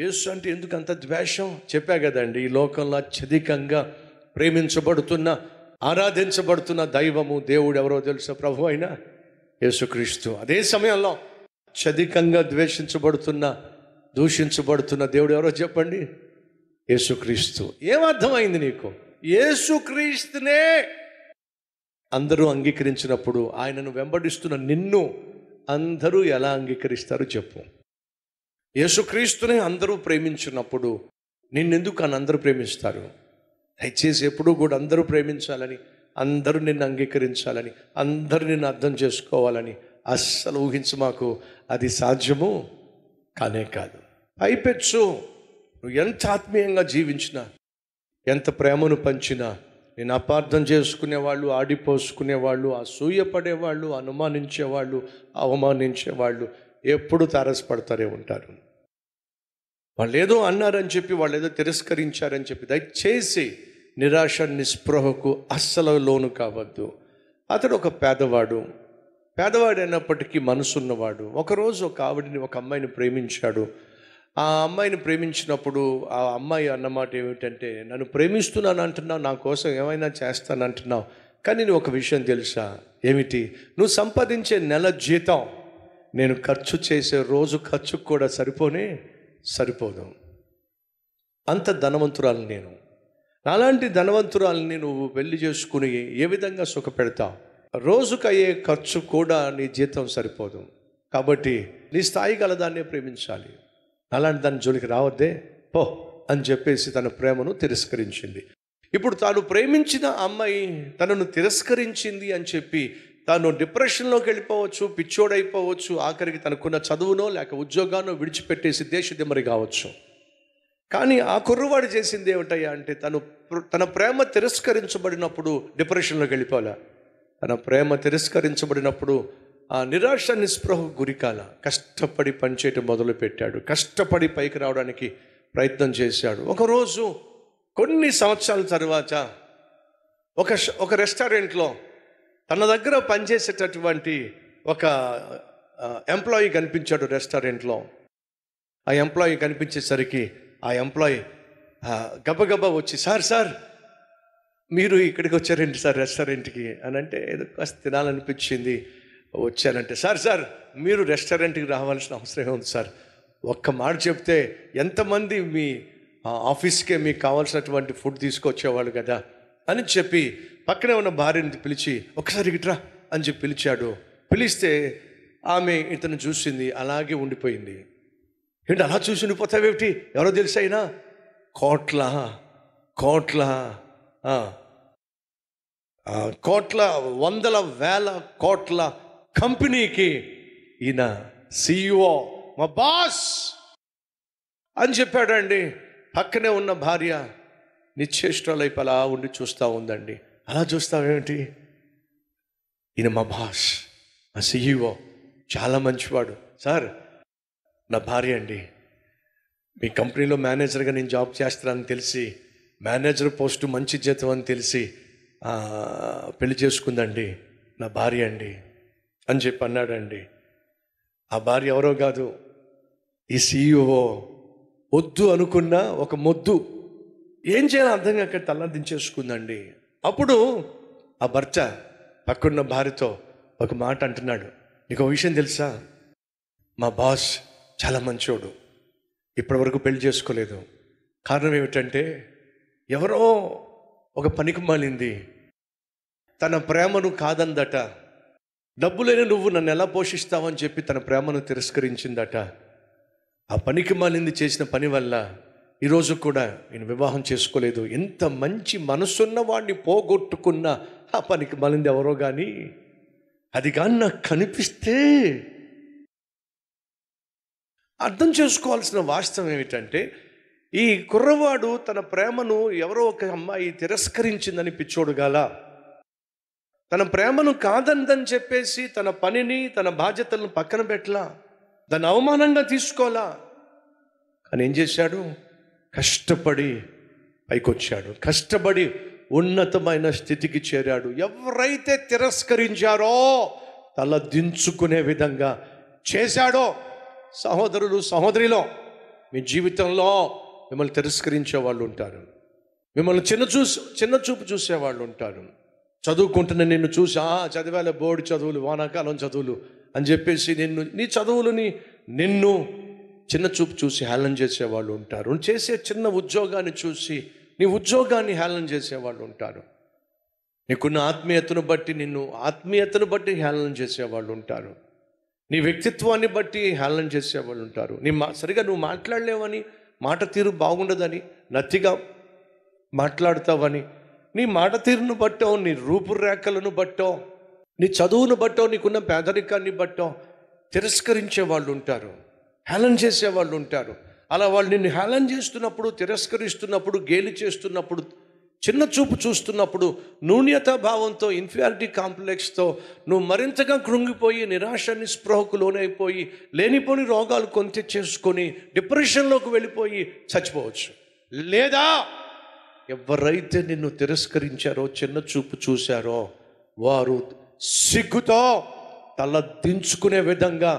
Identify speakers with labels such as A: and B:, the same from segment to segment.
A: యేసు అంటే ఎందుకు అంత ద్వేషం? చెప్పా కదండి, ఈ లోకంలో అత్యధికంగా ప్రేమించబడుతున్న, ఆరాధించబడుతున్న దైవము, దేవుడు ఎవరో తెలుసా? ప్రభు అయిన యేసుక్రీస్తు. అదే సమయంలో అత్యధికంగా ద్వేషించబడుతున్న, దూషించబడుతున్న దేవుడు ఎవరో చెప్పండి? యేసుక్రీస్తు. ఏమర్థమైంది నీకు? యేసుక్రీస్తునే అందరూ అంగీకరించినప్పుడు ఆయనను వెంబడిస్తున్న నిన్ను అందరూ ఎలా అంగీకరిస్తారో చెప్పు. యేసుక్రీస్తునే అందరూ ప్రేమించినప్పుడు నిన్నెందుకు అని అందరూ ప్రేమిస్తారు? దయచేసి ఎప్పుడూ కూడా అందరూ ప్రేమించాలని, అందరూ నిన్ను అంగీకరించాలని, అందరూ నిన్ను అర్థం చేసుకోవాలని అస్సలు ఊహించు మాకు. అది సాధ్యము కానే కాదు. పైపెచ్చు నువ్వు ఎంత ఆత్మీయంగా జీవించినా, ఎంత ప్రేమను పంచినా, నేను అపార్థం చేసుకునేవాళ్ళు, ఆడిపోసుకునేవాళ్ళు, అసూయపడేవాళ్ళు, అనుమానించేవాళ్ళు, అవమానించేవాళ్ళు ఎప్పుడు తారసపడతారే ఉంటారు. వాళ్ళు ఏదో అన్నారని చెప్పి, వాళ్ళు ఏదో తిరస్కరించారని చెప్పి దయచేసి నిరాశ నిస్పృహకు అస్సలు లోను కావద్దు. అతడు ఒక పేదవాడు అయినప్పటికీ మనసున్నవాడు. ఒకరోజు ఒక అమ్మాయిని ప్రేమించాడు. ఆ అమ్మాయిని ప్రేమించినప్పుడు ఆ అమ్మాయి అన్నమాట ఏమిటంటే, నన్ను ప్రేమిస్తున్నాను అంటున్నావు, నా కోసం ఏమైనా చేస్తానంటున్నావు, కానీ నువ్వు ఒక విషయం తెలుసా? ఏమిటి? నువ్వు సంపాదించే నెల జీతం నేను ఖర్చు చేసే రోజు ఖర్చుకు కూడా సరిపోదు. అంత ధనవంతురాలు నేను. అలాంటి ధనవంతురాలని నువ్వు పెళ్లి చేసుకుని ఏ విధంగా సుఖపెడతావు? రోజుకు అయ్యే ఖర్చు కూడా నీ జీతం సరిపోదు. కాబట్టి నీ స్థాయి గల దాన్నే ప్రేమించాలి. అలాంటి దాని జోలికి రావద్దే పో అని చెప్పేసి తన ప్రేమను తిరస్కరించింది. ఇప్పుడు తాను ప్రేమించిన అమ్మాయి తనను తిరస్కరించింది అని చెప్పి తాను డిప్రెషన్లోకి వెళ్ళిపోవచ్చు, పిచ్చోడైపోవచ్చు, ఆఖరికి తనకున్న చదువునో లేక ఉద్యోగానో విడిచిపెట్టేసి దేశదిమ్మరి కావచ్చు. కానీ ఆ కుర్రవాడు చేసింది ఏమిటయ్యా అంటే, తన ప్రేమ తిరస్కరించబడినప్పుడు డిప్రెషన్లోకి వెళ్ళిపోలే. తన ప్రేమ తిరస్కరించబడినప్పుడు ఆ నిరాశ నిస్పృహ గురికాల. కష్టపడి పనిచేయటం మొదలుపెట్టాడు. కష్టపడి పైకి రావడానికి ప్రయత్నం చేశాడు. ఒకరోజు కొన్ని సంవత్సరాల తర్వాత ఒక రెస్టారెంట్లో తన దగ్గర పనిచేసేటటువంటి ఒక ఎంప్లాయీ కనిపించాడు రెస్టారెంట్లో. ఆ ఎంప్లాయీ కనిపించేసరికి ఆ ఎంప్లాయీ గబగబా వచ్చి, సార్ మీరు ఇక్కడికి వచ్చారండి సార్ రెస్టారెంట్కి అని అంటే, ఏదో కాస్త తినాలనిపించింది వచ్చానంటే, సార్ మీరు రెస్టారెంట్కి రావాల్సిన అవసరం ఉంది సార్, ఒక్క మాట చెప్తే ఎంతమంది మీ ఆఫీస్కే మీకు కావాల్సినటువంటి ఫుడ్ తీసుకొచ్చేవాళ్ళు కదా అని చెప్పి పక్కనే ఉన్న భార్యని పిలిచి, ఒకసారి ఇట్రా అని చెప్పి పిలిచాడు. పిలిస్తే ఆమె ఇతను చూసింది, అలాగే ఉండిపోయింది. ఏంటి అలా చూసి ఉండిపోతావేమిటి? ఎవరో తెలుసైనా కోట్ల వందల వేల కోట్ల కంపెనీకి ఈయన CEO, మా బాస్ అని చెప్పాడండి. పక్కనే ఉన్న భార్య నిశ్చేష్టులైపు అలా ఉండి చూస్తూ ఉందండి. అలా చూస్తావేమిటి? ఈయన మా బాస్, మా CEO, చాలా మంచివాడు సార్, నా భార్య అండి, మీ కంపెనీలో మేనేజర్గా నేను జాబ్ చేస్తానని తెలిసి, మేనేజర్ పోస్టు మంచి జీతం అని తెలిసి పెళ్లి చేసుకుందండి, నా భార్య అండి అని చెప్పి అన్నాడండి. ఆ భార్య ఎవరో కాదు, ఈ CEO. వద్దు అనుకున్న ఒక మొద్దు ఏం చేయాలో అర్థం కాక తలదించేసుకుందండి. అప్పుడు ఆ భర్త పక్కన్న భార్యతో ఒక మాట అంటున్నాడు, నీకు విషయం తెలుసా, మా బాస్ చాలా మంచోడు, ఇప్పటివరకు పెళ్లి చేసుకోలేదు. కారణం ఏమిటంటే, ఎవరో ఒక పనికి మాలింది తన ప్రేమను కాదందట. డబ్బులేని నువ్వు నన్ను ఎలా పోషిస్తావని చెప్పి తన ప్రేమను తిరస్కరించిందట. ఆ పనికి మాలింది చేసిన పని వల్ల ఈరోజు కూడా నేను వివాహం చేసుకోలేదు. ఎంత మంచి మనసున్న వాడిని పోగొట్టుకున్న ఆ పనికి మాలింది ఎవరో కానీ, అది కానీ నాకు కనిపిస్తే. అర్థం చేసుకోవాల్సిన వాస్తవం ఏమిటంటే, ఈ కుర్రవాడు తన ప్రేమను ఎవరో ఒక అమ్మాయి తిరస్కరించిందని పిచ్చోడుగాల, తన ప్రేమను కాదందని చెప్పేసి తన పనిని, తన బాధ్యతలను పక్కన పెట్టలా, దాన్ని అవమానంగా తీసుకోవాలా. కానీ ఏం చేశాడు? కష్టపడి పైకొచ్చాడు, కష్టపడి ఉన్నతమైన స్థితికి చేరాడు. ఎవరైతే తిరస్కరించారో తల దించుకునే విధంగా చేశాడో, సహోదరులు సహోదరిలో మీ జీవితంలో మిమ్మల్ని తిరస్కరించే వాళ్ళు ఉంటారు, మిమ్మల్ని చిన్న చూపు చూసేవాళ్ళు ఉంటారు. చదువుకుంటున్న నిన్ను చూసి చదివేల బోర్డు చదువులు, వానాకాలం చదువులు అని చెప్పేసి నీ చదువులని నిన్ను చిన్న చూపు చూసి హేళన చేసేవాళ్ళు ఉంటారు. నువ్వు చేసే చిన్న ఉద్యోగాన్ని చూసి నీ ఉద్యోగాన్ని హేళన చేసేవాళ్ళు ఉంటారు. నీకున్న ఆత్మీయతను బట్టి హేళన చేసేవాళ్ళు ఉంటారు. నీ వ్యక్తిత్వాన్ని బట్టి హేళన చేసేవాళ్ళు ఉంటారు. సరిగా నువ్వు మాట్లాడలేవని, మాట తీరు బాగుండదని, నత్తిగా మాట్లాడతావని, నీ మాట తీరును బట్టో, నీ రూపురేఖలను బట్టో, నీ చదువును బట్టో, నీకున్న పేదరికాన్ని బట్టో తిరస్కరించే వాళ్ళు ఉంటారు, హేళన చేసేవాళ్ళు ఉంటారు. అలా వాళ్ళు నిన్ను హేళన చేస్తున్నప్పుడు, తిరస్కరిస్తున్నప్పుడు, గేలి చేస్తున్నప్పుడు, చిన్న చూపు చూస్తున్నప్పుడు, న్యూన్యతా భావంతో, ఇన్ఫీరియారిటీ కాంప్లెక్స్తో నువ్వు మరింతగా కృంగిపోయి, నిరాశ నిస్పృహకు లోనైపోయి, లేనిపోని రోగాలు కొని చేసుకొని డిప్రెషన్లోకి వెళ్ళిపోయి చచ్చిపోవచ్చు. లేదా ఎవరైతే నిన్ను తిరస్కరించారో, చిన్న చూపు చూశారో, వారు సిగ్గుతో తల దించుకునే విధంగా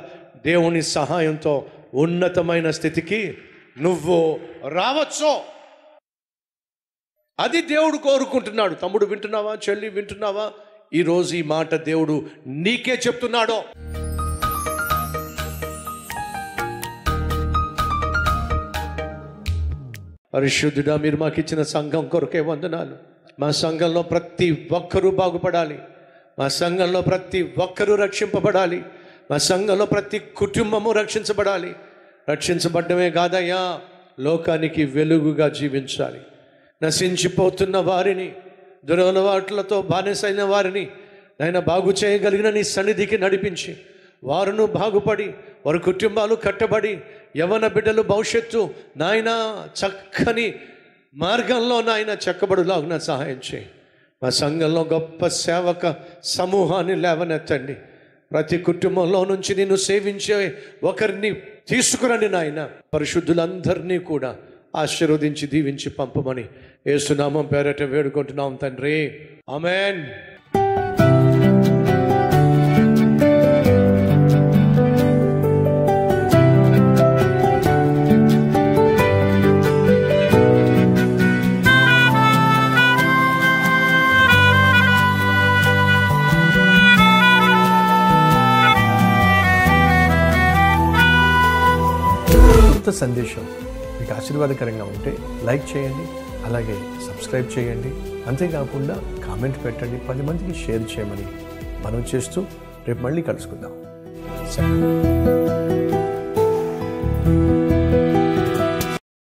A: దేవుని సహాయంతో ఉన్నతమైన స్థితికి నువ్వు రావచ్చు. అది దేవుడు కోరుకుంటున్నాడు. తమ్ముడు వింటున్నావా? చెల్లి వింటున్నావా? ఈరోజు ఈ మాట దేవుడు నీకే చెప్తున్నాడో. పరిశుద్ధుడా, మీరు మాకు ఇచ్చిన సంఘం కొరకే వందనాలు. మా సంఘంలో ప్రతి ఒక్కరూ బాగుపడాలి, మా సంఘంలో ప్రతి ఒక్కరూ రక్షింపబడాలి, మా సంఘంలో ప్రతి కుటుంబము రక్షించబడాలి. రక్షించబడ్డమే కాదయ్యా, లోకానికి వెలుగుగా జీవించాలి. నశించిపోతున్న వారిని, దురలవాట్లతో బానిసైన వారిని నాయన బాగు చేయగలిగిన నీ సన్నిధికి నడిపించి, వారును బాగుపడి, వారి కుటుంబాలు కట్టబడి, యవన బిడ్డలు భవిష్యత్తు నాయన చక్కని మార్గంలో నాయన చెక్కబడులాగున సహాయం చేయి. మా సంఘంలో గొప్ప సేవక సమూహాన్ని లేవనెత్తండి. ప్రతి కుటుంబంలో నుంచి నిన్ను సేవించే ఒకరిని తీసుకురండి నాయన. పరిశుద్ధులందరినీ కూడా ఆశీర్వదించి దీవించి పంపమని యేసునామం పేరట వేడుకుంటున్నాం తండ్రి, ఆమేన్.
B: సందేశం మీకు ఆశీర్వాదకరంగా ఉంటే లైక్ చేయండి, అలాగే సబ్స్క్రైబ్ చేయండి. అంతేకాకుండా కామెంట్ పెట్టండి, 10 మందికి షేర్ చేయమని మనవి చేస్తూ రేపు మళ్ళీ కలుసుకుందాం.